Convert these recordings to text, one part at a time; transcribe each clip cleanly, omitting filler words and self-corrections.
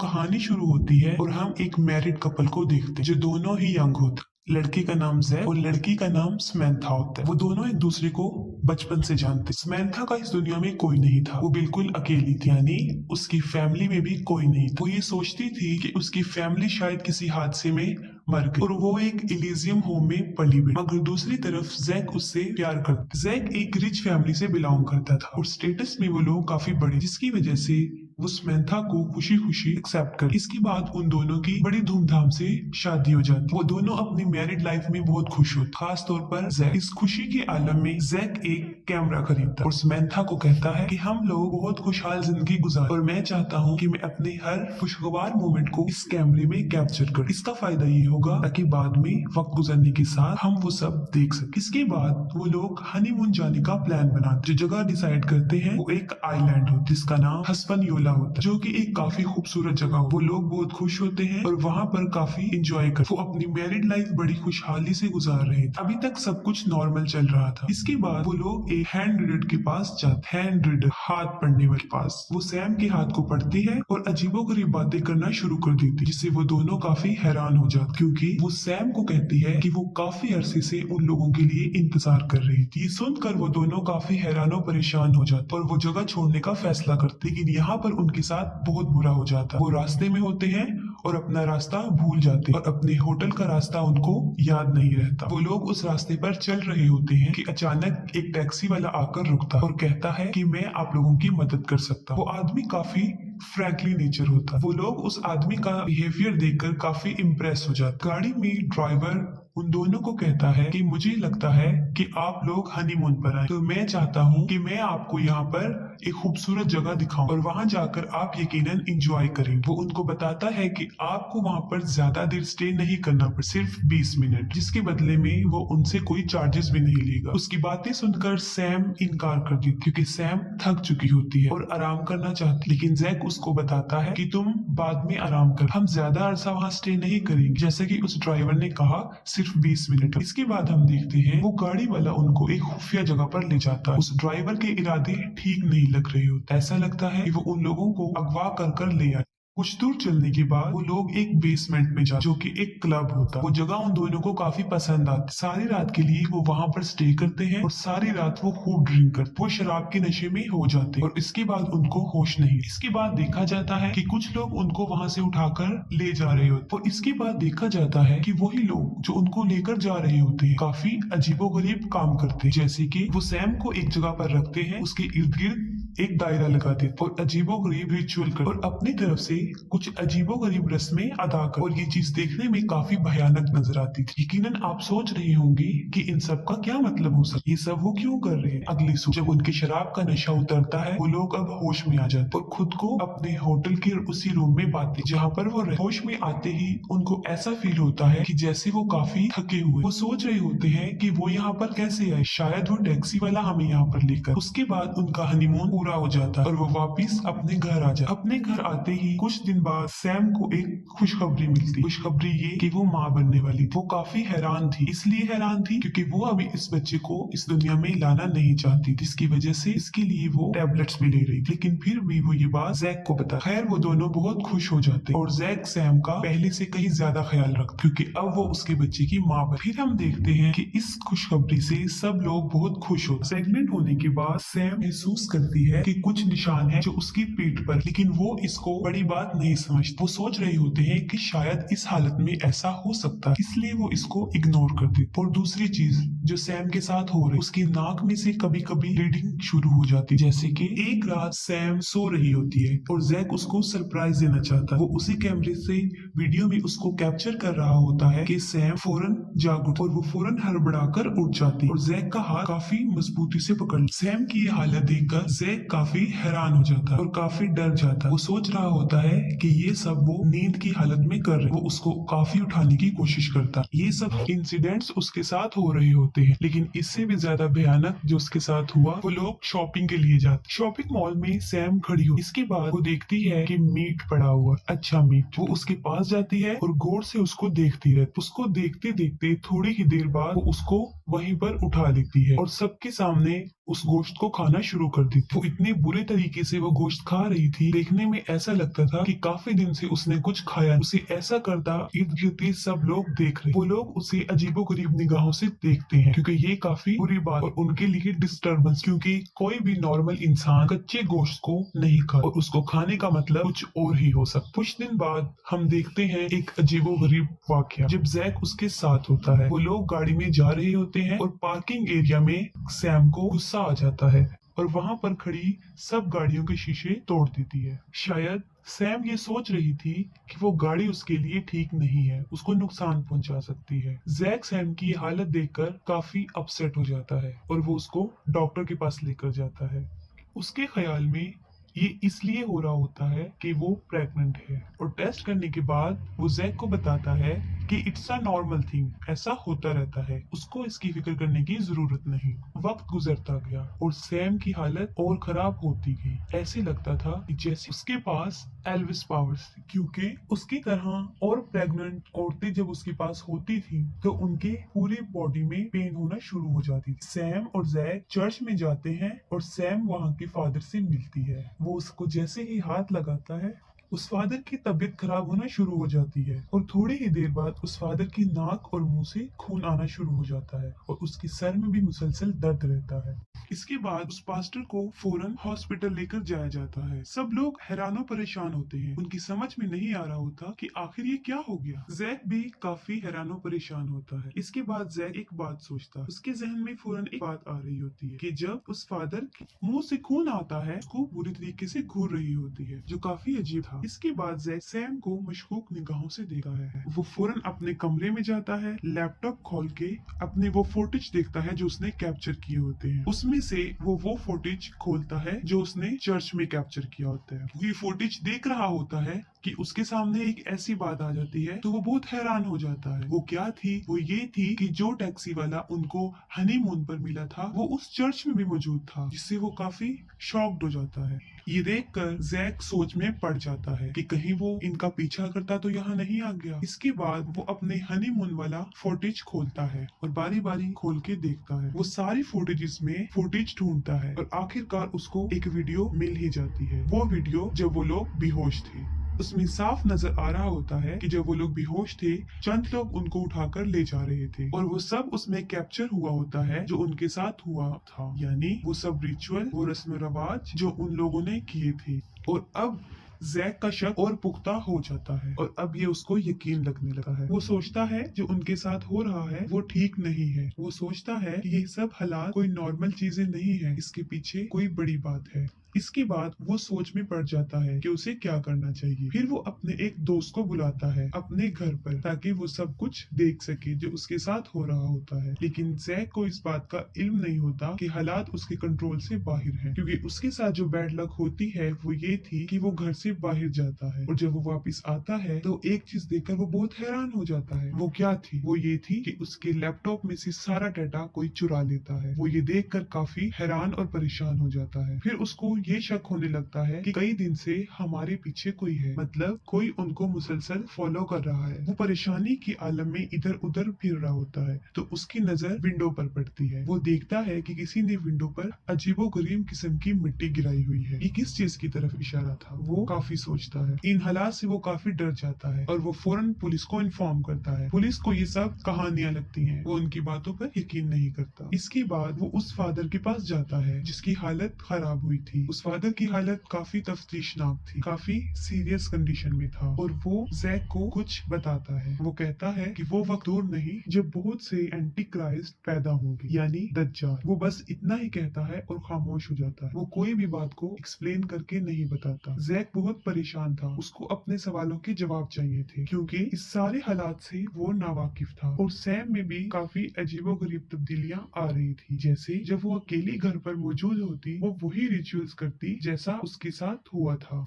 कहानी शुरू होती है और हम एक मैरिड कपल को देखते हैं जो दोनों ही यंग होते हैं। लड़के का नाम जैक और लड़की का नाम समैंथा होता है। वो दोनों एक दूसरे को बचपन से जानते। समैंथा का इस दुनिया में कोई नहीं था, वो बिल्कुल अकेली थी, यानी उसकी फैमिली में भी कोई नहीं था। वो ये सोचती थी कि उसकी फैमिली शायद किसी हादसे में मर गई और वो एक इलीजियम होम में पली हुई। मगर दूसरी तरफ जैक उससे प्यार करता। जैक एक रिच फैमिली से बिलोंग करता था और स्टेटस में वो लोग काफी बड़े, जिसकी वजह से वो समैंथा को खुशी खुशी एक्सेप्ट कर। इसके बाद उन दोनों की बड़ी धूमधाम से शादी हो जाती। वो दोनों अपनी मैरिड लाइफ में बहुत खुश होते। खास तौर पर जैक। इस खुशी के आलम में जैक एक कैमरा खरीदता और समैंथा को कहता है कि हम लोग बहुत खुशहाल जिंदगी गुजार और मैं चाहता हूँ कि मैं अपने हर खुशगवार मोमेंट को इस कैमरे में कैप्चर कर। इसका फायदा ये होगा ताकि बाद में वक्त गुजरने के साथ हम वो सब देख सके। इसके बाद वो लोग हनीमून जाने का प्लान बनाते। जो जगह डिसाइड करते हैं वो एक आइलैंड हो जिसका नाम हस्पनयोला होता है, जो कि एक काफी खूबसूरत जगह हो। वो लोग बहुत खुश होते हैं और वहाँ पर काफी इंजॉय कर। वो अपनी मैरिड लाइफ बड़ी खुशहाली से गुजार रहे थे। अभी तक सब कुछ नॉर्मल चल रहा था। इसके बाद वो लोग एक हैंड रीडर के पास जाते। हैंड रीडर हाथ पढ़ने वाले पास। वो सैम के हाथ को पढ़ती है और अजीबोगरीब बातें करना शुरू कर देती, जिससे वो दोनों काफी हैरान हो जाते, क्योंकि वो सैम को कहती है कि वो काफी अरसे से उन लोगों के लिए इंतजार कर रही थी। ये सुनकर वो दोनों काफी हैरान और परेशान हो जाते और वो जगह छोड़ने का फैसला करते। लेकिन यहाँ पर उनके साथ बहुत बुरा हो जाता। वो रास्ते में होते हैं और अपना रास्ता भूल जाते और अपने होटल का रास्ता उनको याद नहीं रहता। वो लोग उस रास्ते पर चल रहे होते हैं कि अचानक एक टैक्सी वाला आकर रुकता और कहता है कि मैं आप लोगों की मदद कर सकता हूँ। वो आदमी काफी फ्रैंकली नेचर होता। वो लोग उस आदमी का बिहेवियर देखकर काफी इम्प्रेस हो जाते। गाड़ी में ड्राइवर उन दोनों को कहता है कि मुझे लगता है कि आप लोग हनीमून पर आए, तो मैं चाहता हूँ कि मैं आपको यहाँ पर एक खूबसूरत जगह दिखाऊं और वहां जाकर आप यकीनन एंजॉय करेंगे। वो उनको बताता है कि आपको वहां पर ज्यादा देर स्टे नहीं करना पर सिर्फ 20 मिनट, जिसके बदले में वो उनसे कोई चार्जेस भी नहीं लेगा। उसकी बातें सुनकर सैम इनकार कर देती, क्योंकि सैम थक चुकी होती है और आराम करना चाहती। लेकिन जैक उसको बताता है कि तुम बाद में आराम कर, हम ज्यादा अरसा वहाँ स्टे नहीं करेंगे, जैसे कि उस ड्राइवर ने कहा, सिर्फ 20 मिनट। इसके बाद हम देखते हैं वो गाड़ी वाला उनको एक खुफिया जगह पर ले जाता है। उस ड्राइवर के इरादे ठीक नहीं लग रहे होते। ऐसा लगता है कि वो उन लोगों को अगवा कर ले आए। कुछ दूर चलने के बाद वो लोग एक बेसमेंट में जा, जो कि एक क्लब होता। वो जगह उन दोनों को काफी पसंद आती। सारी रात के लिए वो वहाँ पर स्टे करते हैं और सारी रात वो खूब ड्रिंक करते। वो शराब के नशे में हो जाते और इसके बाद उनको होश नहीं। इसके बाद देखा जाता है कि कुछ लोग उनको वहाँ से उठाकर ले जा रहे होते और इसके बाद देखा जाता है कि वही लोग जो उनको लेकर जा रहे होते हैं काफी अजीबोगरीब काम करते हैं। जैसे कि वो सैम को एक जगह पर रखते हैं, उसके इर्द गिर्द एक दायरा लगा देते और अजीबोगरीब रिचुअल कर और अपनी तरफ से कुछ अजीबोगरीब रस्में अदा कर। और ये चीज देखने में काफी भयानक नजर आती थी। यकीनन आप सोच रहे होंगे कि इन सब का क्या मतलब हो सकता है, ये सब वो क्यों कर रहे हैं। अगली सुबह जब उनके शराब का नशा उतरता है, वो लोग अब होश में आ जाते और खुद को अपने होटल के उसी रूम में पाते जहाँ पर वो होश में आते ही उनको ऐसा फील होता है कि जैसे वो काफी थके हुए। वो सोच रहे होते हैं कि वो यहाँ पर कैसे आए, शायद वो टैक्सी वाला हमें यहाँ पर लेकर। उसके बाद उनका हनीमून पूरा हो जाता है और वो वापिस अपने घर आ जाए। अपने घर आते ही कुछ दिन बाद सैम को एक खुशखबरी मिलती। खुशखबरी ये कि वो माँ बनने वाली थी। वो काफी हैरान थी, इसलिए हैरान थी क्योंकि वो अभी इस बच्चे को इस दुनिया में लाना नहीं चाहती, जिसकी वजह से इसके लिए वो टैबलेट्स भी ले रही। लेकिन फिर भी वो ये बात जैक को बता। खैर वो दोनों बहुत खुश हो जाते और जैक सैम का पहले से कहीं ज्यादा ख्याल रखता, क्योंकि अब वो उसके बच्चे की माँ बन। फिर हम देखते हैं कि इस खुशखबरी से सब लोग बहुत खुश होते। प्रेग्नेंट होने के बाद सैम महसूस करती है कि कुछ निशान है जो उसकी पीठ पर, लेकिन वो इसको बड़ी बात नहीं समझती। वो सोच रहे होते हैं कि शायद इस हालत में ऐसा हो सकता है, इसलिए वो इसको इग्नोर कर देते। और दूसरी चीज जो सैम के साथ हो रही, उसकी नाक में से कभी कभी ब्लीडिंग शुरू हो जाती। जैसे कि एक रात सैम सो रही होती है और जैक उसको सरप्राइज देना चाहता है। वो उसी कैमरे से वीडियो में उसको कैप्चर कर रहा होता है कि सैम फौरन जाग उठ और वो फौरन हड़बड़ाकर उठ जाती और जैक का हाथ काफी मजबूती से पकड़। सैम की ये हालत देखकर जैक काफी हैरान हो जाता है और काफी डर जाता है। वो सोच रहा होता है कि ये सब वो नींद की हालत में कर रहे। वो उसको काफी उठाने की कोशिश करता है। ये सब इंसिडेंट्स उसके साथ हो रहे होते हैं, लेकिन इससे भी ज्यादा भयानक जो उसके साथ हुआ, वो लोग शॉपिंग के लिए जाते। शॉपिंग मॉल में सैम खड़ी हो, इसके बाद वो देखती है कि मीट पड़ा हुआ, अच्छा मीट। वो उसके पास जाती है और गौर से उसको देखती रहती। उसको देखते देखते थोड़ी ही देर बाद वो उसको वहीं पर उठा लेती है और सबके सामने उस गोश्त को खाना शुरू कर दी थी। वो इतने बुरे तरीके से वो गोश्त खा रही थी, देखने में ऐसा लगता था कि काफी दिन से उसने कुछ खाया। उसे ऐसा करता इर्द गिर्द के सब लोग देख रहे, वो लोग उसे अजीबोगरीब निगाहों से देखते हैं क्योंकि ये काफी बुरी बात और उनके लिए डिस्टर्बेंस, क्योंकि कोई भी नॉर्मल इंसान कच्चे गोश्त को नहीं खा और उसको खाने का मतलब कुछ और ही हो सकता। कुछ दिन बाद हम देखते हैं एक अजीबोगरीब वाकया जब जैक उसके साथ होता है। वो लोग गाड़ी में जा रहे होते हैं और पार्किंग एरिया में सैम को गुस्सा आ जाता है और वहां पर खड़ी सब गाड़ियों के शीशे तोड़ देती है। शायद सैम ये सोच रही थी कि वो गाड़ी उसके लिए ठीक नहीं है, उसको नुकसान पहुंचा सकती है। जैक सैम की ये हालत देखकर काफी अपसेट हो जाता है और वो उसको डॉक्टर के पास लेकर जाता है। उसके ख्याल में ये इसलिए हो रहा होता है कि वो प्रेग्नेंट है और टेस्ट करने के बाद वो जैक को बताता है कि इट्स अ नॉर्मल थिंग, ऐसा होता रहता है, उसको इसकी फिक्र करने की जरूरत नहीं। वक्त गुजरता गया और सैम की हालत और खराब होती गई। ऐसे लगता था कि जैसे उसके पास एल्विस पावर्स थी, क्योंकि उसकी तरह और प्रेग्नेंट औरतें जब उसके पास होती थी तो उनके पूरे बॉडी में पेन होना शुरू हो जाती थी। सैम और जैक चर्च में जाते हैं और सैम वहाँ के फादर से मिलती है। वो उसको जैसे ही हाथ लगाता है उस फादर की तबीयत खराब होना शुरू हो जाती है और थोड़ी ही देर बाद उस फादर की नाक और मुंह से खून आना शुरू हो जाता है और उसके सर में भी मुसलसल दर्द रहता है। इसके बाद उस पास्टर को फौरन हॉस्पिटल लेकर जाया जाता है। सब लोग हैरानो परेशान होते हैं, उनकी समझ में नहीं आ रहा होता कि आखिर ये क्या हो गया। जैक भी काफी हैरानो परेशान होता है। इसके बाद जैक एक बात सोचता है, उसके जहन में फौरन एक बात आ रही होती है कि जब उस फादर के मुंह से खून आता है उसको बुरी तरीके से घूर रही होती है, जो काफी अजीब था। इसके बाद जैक सैम को मशकूक निगाहों से देखता है। वो फौरन अपने कमरे में जाता है, लैपटॉप खोल के अपने वो फुटेज देखता है जो उसने कैप्चर किए होते हैं। उसमें से वो फुटेज खोलता है जो उसने चर्च में कैप्चर किया होता है। वो ये फुटेज देख रहा होता है कि उसके सामने एक ऐसी बात आ जाती है तो वो बहुत हैरान हो जाता है। वो क्या थी? वो ये थी कि जो टैक्सी वाला उनको हनीमून पर मिला था वो उस चर्च में भी मौजूद था, जिससे वो काफी शॉक्ड हो जाता है। ये देखकर जैक सोच में पड़ जाता है कि कहीं वो इनका पीछा करता तो यहाँ नहीं आ गया। इसके बाद वो अपने हनीमून वाला फुटेज खोलता है और बारी बारी खोल के देखता है। वो सारी फुटेजेस में फुटेज ढूंढता है और आखिरकार उसको एक वीडियो मिल ही जाती है। वो वीडियो जब वो लोग बेहोश थे। उसमें साफ नजर आ रहा होता है कि जब वो लोग बेहोश थे चंद लोग उनको उठाकर ले जा रहे थे और वो सब उसमें कैप्चर हुआ होता है जो उनके साथ हुआ था, यानी वो सब रिचुअल, वो रस्म रिवाज जो उन लोगों ने किए थे। और अब जैक का शक और पुख्ता हो जाता है और अब ये उसको यकीन लगने लगा है। वो सोचता है जो उनके साथ हो रहा है वो ठीक नहीं है। वो सोचता है कि ये सब हालात कोई नॉर्मल चीजें नहीं है, इसके पीछे कोई बड़ी बात है। इसके बाद वो सोच में पड़ जाता है कि उसे क्या करना चाहिए। फिर वो अपने एक दोस्त को बुलाता है अपने घर पर ताकि वो सब कुछ देख सके जो उसके साथ हो रहा होता है। लेकिन जैक को इस बात का इल्म नहीं होता कि हालात उसके कंट्रोल से बाहर हैं, क्योंकि उसके साथ जो बैड लक होती है वो ये थी कि वो घर से बाहर जाता है और जब वो वापस आता है तो एक चीज देखकर वो बहुत हैरान हो जाता है। वो क्या थी? वो ये थी कि उसके लैपटॉप में से सारा डाटा कोई चुरा लेता है। वो ये देखकर काफी हैरान और परेशान हो जाता है। फिर उसको ये शक होने लगता है कि कई दिन से हमारे पीछे कोई है, मतलब कोई उनको मुसलसल फॉलो कर रहा है। वो परेशानी की आलम में इधर उधर फिर रहा होता है तो उसकी नजर विंडो पर पड़ती है। वो देखता है कि किसी ने विंडो पर अजीबोगरीब किस्म की मिट्टी गिराई हुई है। ये किस चीज की तरफ इशारा था? वो काफी सोचता है। इन हालात से वो काफी डर जाता है और वो फौरन पुलिस को इन्फॉर्म करता है। पुलिस को ये सब कहानियां लगती हैं, वो उनकी बातों पर यकीन नहीं करता। इसके बाद वो उस फादर के पास जाता है जिसकी हालत खराब हुई थी। उस फादर की हालत काफी तफ्तीशनाक थी, काफी सीरियस कंडीशन में था और वो जैक को कुछ बताता है। वो कहता है कि वो वक्त दूर नहीं जब बहुत से एंटी क्राइस्ट पैदा होंगे, यानी दज्जाल। वो बस इतना ही कहता है और खामोश हो जाता है। वो कोई भी बात को एक्सप्लेन करके नहीं बताता। जैक बहुत परेशान था, उसको अपने सवालों के जवाब चाहिए थे क्योंकि इस सारे हालात से वो नावाकिफ था। और सैम में भी काफी अजीबोगरीब तब्दीलियां आ रही थी, जैसे जब वो अकेली घर पर मौजूद होती वो वही रिचुअल्स करती जैसा उसके साथ हुआ था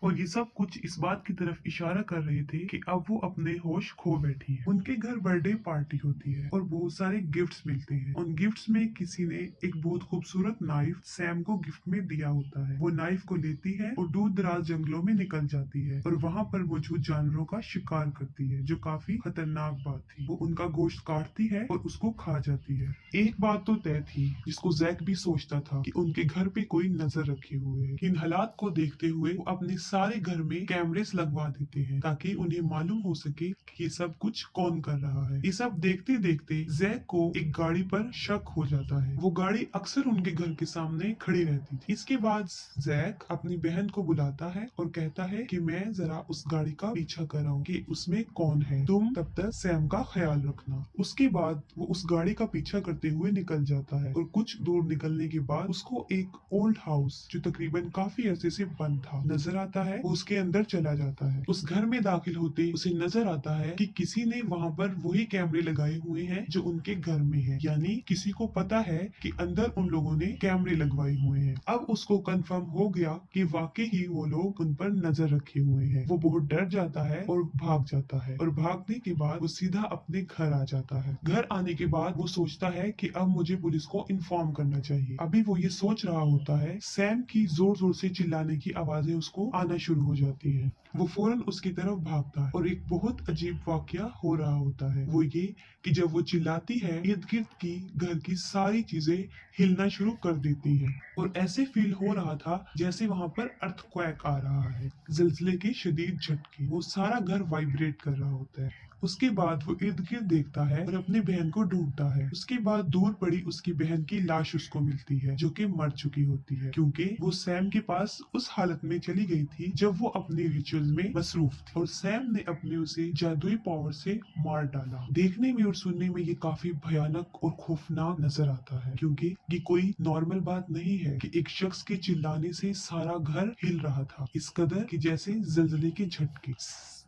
और ये सब कुछ इस बात की तरफ इशारा कर रहे थे कि अब वो अपने होश खो बैठी है। उनके घर बर्थडे पार्टी होती है और बहुत सारे गिफ्ट्स मिलते हैं। उन गिफ्ट्स में किसी ने एक बहुत खूबसूरत नाइफ सैम को गिफ्ट में दिया होता है। वो नाइफ को लेती है और दूर दराज जंगलों में निकल जाती है और वहाँ पर मौजूद जानवरों का शिकार करती है, जो काफी खतरनाक बात थी। वो उनका गोश्त काटती है और उसको खा जाती है। एक बात तो तय थी, जिसको जैक भी सोचता था, कि उनके घर पे कोई नजर रखे हुए है। इन हालात को देखते हुए वो अपने सारे घर में कैमरेस लगवा देते हैं, ताकि उन्हें मालूम हो सके कि ये सब कुछ कौन कर रहा है। ये सब देखते देखते जैक को एक गाड़ी पर शक हो जाता है। वो गाड़ी अक्सर उनके घर के सामने खड़ी रहती थी। इसके बाद जैक अपनी बहन को बुलाता है और कहता है कि मैं जरा उस गाड़ी का पीछा कर रहा हूँ कि उसमें कौन है, तुम तब तक सैम का ख्याल रखना। उसके बाद वो उस गाड़ी का पीछा करते हुए निकल जाता है और कुछ दूर निकलने के बाद उसको एक ओल्ड हाउस, जो तकरीबन काफी अरसे से बंद था, नजर आता है। वो उसके अंदर चला जाता है। उस घर में दाखिल होते उसे नजर आता है कि किसी ने वहाँ पर वही कैमरे लगाए हुए हैं जो उनके घर में है, यानी किसी को पता है कि अंदर उन लोगों ने कैमरे लगवाए हुए हैं। अब उसको कंफर्म हो गया कि वाकई ही वो लोग उन पर नजर रखे हुए हैं। वो बहुत डर जाता है और भाग जाता है और भागने के बाद वो सीधा अपने घर आ जाता है। घर आने के बाद वो सोचता है कि अब मुझे पुलिस को इन्फॉर्म करना चाहिए। अभी वो ये सोच रहा होता है, सैम की जोर जोर से चिल्लाने की आवाजें उसको आना शुरू हो जाती है। वो फौरन उसकी तरफ भागता है और एक बहुत अजीब वाकया हो रहा होता है। वो ये कि जब वो चिल्लाती है, इर्द गिर्द की घर की सारी चीजें हिलना शुरू कर देती है और ऐसे फील हो रहा था जैसे वहाँ पर अर्थक्वेक आ रहा है, जिलजिले के शदीद झटके। वो सारा घर वाइब्रेट कर रहा होता है। उसके बाद वो इर्द गिर्द देखता है और अपनी बहन को ढूंढता है। उसके बाद दूर पड़ी उसकी बहन की लाश उसको मिलती है, जो कि मर चुकी होती है, क्योंकि वो सैम के पास उस हालत में चली गई थी जब वो अपने रिचुअल में मसरूफ थी और सैम ने अपने उसे जादुई पावर से मार डाला। देखने में और सुनने में ये काफी भयानक और खौफनाक नजर आता है, क्योंकि ये कोई नॉर्मल बात नहीं है कि एक शख्स के चिल्लाने से सारा घर हिल रहा था, इस कदर कि जैसे जलजले के झटके।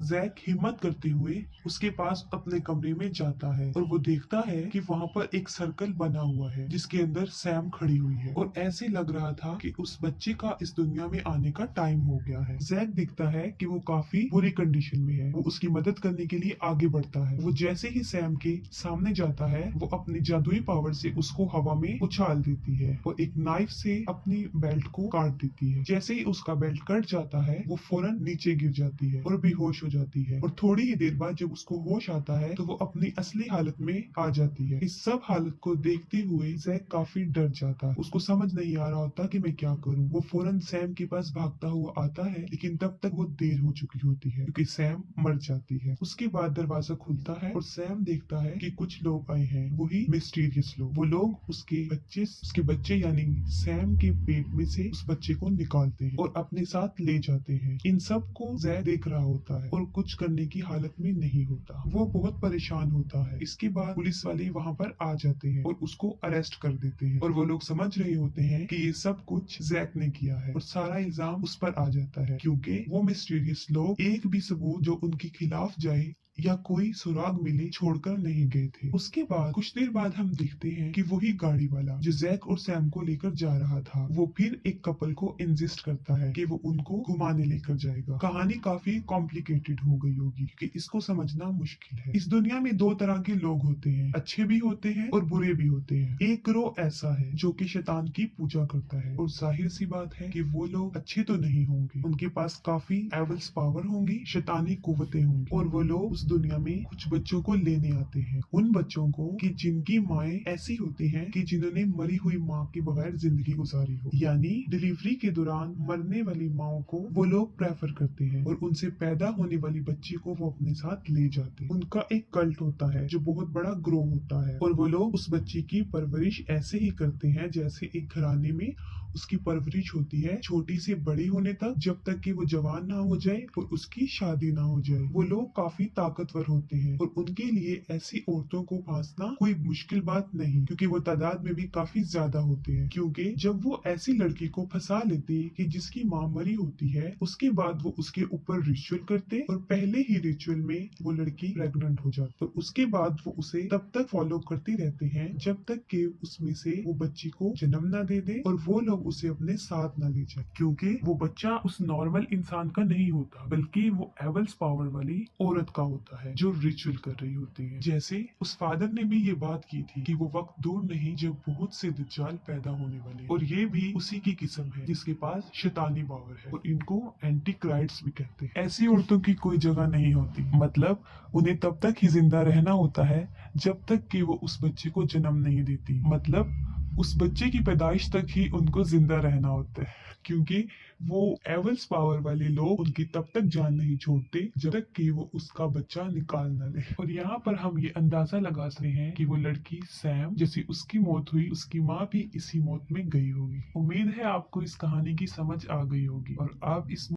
जैक हिम्मत करते हुए उसके पास अपने कमरे में जाता है और वो देखता है कि वहाँ पर एक सर्कल बना हुआ है, जिसके अंदर सैम खड़ी हुई है और ऐसे लग रहा था कि उस बच्चे का इस दुनिया में आने का टाइम हो गया है। जैक दिखता है कि वो काफी बुरी कंडीशन में है। वो उसकी मदद करने के लिए आगे बढ़ता है। वो जैसे ही सैम के सामने जाता है, वो अपनी जादुई पावर से उसको हवा में उछाल देती है और एक नाइफ से अपनी बेल्ट को काट देती है। जैसे ही उसका बेल्ट कट जाता है, वो फौरन नीचे गिर जाती है और बेहोश हो जाती है और थोड़ी ही देर बाद जब उसको होश आता है तो वो अपनी असली हालत में आ जाती है। इस सब हालत को देखते हुए जैक काफी डर जाता है। उसको समझ नहीं आ रहा होता कि मैं क्या करूं। वो फौरन सैम के पास भागता हुआ आता है, लेकिन तब तक वो देर हो चुकी होती है क्योंकि सैम मर जाती है। उसके बाद दरवाजा खुलता है और सैम देखता है कि कुछ लोग आए हैं, वही मिस्टीरियस लोग। वो लोग उसके बच्चे यानी सैम के पेट में से उस बच्चे को निकालते हैं और अपने साथ ले जाते हैं। इन सब को जैक देख रहा होता है और कुछ करने की हालत में नहीं होता। वो बहुत परेशान होता है। इसके बाद पुलिस वाले वहाँ पर आ जाते हैं और उसको अरेस्ट कर देते हैं और वो लोग समझ रहे होते हैं कि ये सब कुछ जैक ने किया है और सारा इल्जाम उस पर आ जाता है, क्योंकि वो मिस्टीरियस लोग एक भी सबूत जो उनके खिलाफ जाए या कोई सुराग मिले छोड़कर नहीं गए थे। उसके बाद कुछ देर बाद हम देखते हैं कि वही गाड़ी वाला जो जैक और सैम को लेकर जा रहा था, वो फिर एक कपल को इंसिस्ट करता है कि वो उनको घुमाने लेकर जाएगा। कहानी काफी कॉम्प्लिकेटेड हो गई होगी क्योंकि इसको समझना मुश्किल है। इस दुनिया में दो तरह के लोग होते हैं, अच्छे भी होते हैं और बुरे भी होते हैं। एक गिरोह ऐसा है जो कि शैतान की पूजा करता है और जाहिर सी बात है कि वो लोग अच्छे तो नहीं होंगे, उनके पास काफी एवल्स पावर होंगी, शैतानी कुव्वतें होंगी और वो लोग उस दुनिया में कुछ बच्चों को लेने आते हैं। उन बच्चों को कि जिनकी माएँ ऐसी होती हैं कि जिन्होंने मरी हुई माँ के बगैर जिंदगी गुजारी हो, यानी डिलीवरी के दौरान मरने वाली माओ को वो लोग प्रेफर करते हैं और उनसे पैदा होने वाली बच्ची को वो अपने साथ ले जाते हैं। उनका एक कल्ट होता है जो बहुत बड़ा ग्रो होता है और वो लोग उस बच्ची की परवरिश ऐसे ही करते हैं जैसे एक घराने में उसकी परवरिश होती है, छोटी से बड़ी होने तक, जब तक कि वो जवान ना हो जाए और उसकी शादी ना हो जाए। वो लोग काफी ताकतवर होते हैं और उनके लिए ऐसी औरतों को फांसना कोई मुश्किल बात नहीं, क्योंकि वो तादाद में भी काफी ज्यादा होते हैं। क्योंकि जब वो ऐसी लड़की को फंसा लेते कि जिसकी माँ मरी होती है, उसके बाद वो उसके ऊपर रिचुअल करते और पहले ही रिचुअल में वो लड़की प्रेग्नेंट हो जाती और उसके बाद वो उसे तब तक फॉलो करते रहते हैं जब तक कि उसमें से वो बच्ची को जन्म ना दे दे और वो लोग उसे अपने साथ न ले जाए, क्योंकि वो बच्चा उस नॉर्मल इंसान का नहीं होता, बल्कि वो एवल्स पावर वाली औरत का होता है जो रिचुअल कर रही होती है। जैसे उस फादर ने भी ये बात की थी कि वो वक्त दूर नहीं जब बहुत से दज्जाल पैदा होने वाले हैं, और ये भी उसी की किस्म है जिसके पास शैतानी पावर है, और इनको एंटी क्राइट्स भी कहते हैं। ऐसी औरतों की कोई जगह नहीं होती, मतलब उन्हें तब तक ही जिंदा रहना होता है जब तक कि वो उस बच्चे को जन्म नहीं देती, मतलब उस बच्चे की पैदाइश तक ही उनको जिंदा रहना होता है, क्योंकि वो एवल्स पावर वाले लोग उनकी तब तक जान नहीं छोड़ते जब तक कि वो उसका बच्चा निकाल न ले। और यहाँ पर हम ये अंदाजा लगा सकते हैं कि वो लड़की सैम, जैसी उसकी मौत हुई, उसकी माँ भी इसी मौत में गई होगी। उम्मीद है आपको इस कहानी की समझ आ गई होगी और आप इस